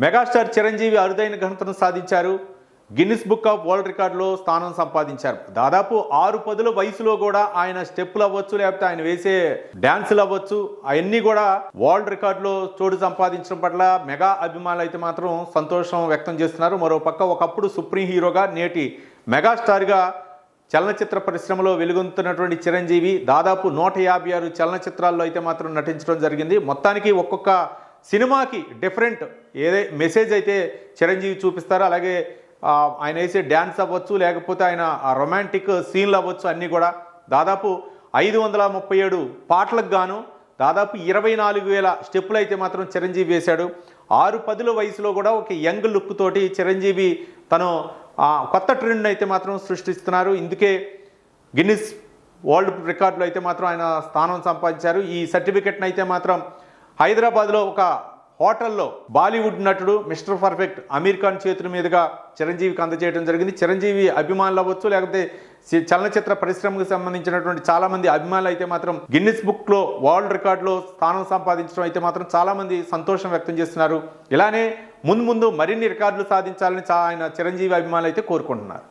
Megastar Chiranjeevi అరుదైన ఘనతను సాధించారు. గిన్నిస్ బుక్ ఆఫ్ వరల్డ్ రికార్డులో స్థానం సంపాదించారు. దాదాపు 6 పదుల వయసులో కూడా ఆయన స్టెప్పులు అవ్వచ్చు, లేకపోతే ఆయన వేసే డాన్సులు అవ్వచ్చు, అవన్నీ కూడా వరల్డ్ రికార్డులో చోటు సంపాదించడం పట్ల మెగా అభిమానులు అయితే మాత్రం సంతోషం వ్యక్తం చేస్తున్నారు. మరోపక్క ఒకప్పుడు సుప్రీం హీరోగా, నేటి మెగాస్టార్గా చలనచిత్ర పరిశ్రమలో వెలుగొందుతున్నటువంటి చిరంజీవి దాదాపు 156 చలనచిత్రాల్లో అయితే మాత్రం నటించడం జరిగింది. మొత్తానికి ఒక్కొక్క సినిమాకి డిఫరెంట్ మెసేజ్ అయితే చిరంజీవి చూపిస్తారు. అలాగే ఆయన వేసే డ్యాన్స్ అవ్వచ్చు, లేకపోతే ఆయన రొమాంటిక్ సీన్లు అవ్వచ్చు, అన్నీ కూడా దాదాపు 537 పాటలకు గాను దాదాపు 24,000 స్టెప్పులు అయితే మాత్రం చిరంజీవి వేశాడు. 6 పదుల వయసులో కూడా ఒక యంగ్ లుక్ తోటి చిరంజీవి తను కొత్త ట్రెండ్ అయితే మాత్రం సృష్టిస్తున్నారు. ఇందుకే గిన్నిస్ వరల్డ్ రికార్డులో అయితే మాత్రం ఆయన స్థానం సంపాదించారు. ఈ సర్టిఫికెట్ని అయితే మాత్రం హైదరాబాద్లో ఒక హోటల్లో బాలీవుడ్ నటుడు మిస్టర్ పర్ఫెక్ట్ అమీర్ ఖాన్ చేతుల మీదుగా చిరంజీవికి అందజేయడం జరిగింది. చిరంజీవి అభిమానులు అవ్వచ్చు, లేకపోతే చలనచిత్ర పరిశ్రమకు సంబంధించినటువంటి చాలామంది అభిమానులు అయితే మాత్రం గిన్నిస్ బుక్లో వరల్డ్ రికార్డులో స్థానం సంపాదించడం అయితే మాత్రం చాలామంది సంతోషం వ్యక్తం చేస్తున్నారు. ఇలానే ముందు మరిన్ని రికార్డులు సాధించాలని ఆయన చిరంజీవి అభిమానులు అయితే కోరుకుంటున్నారు.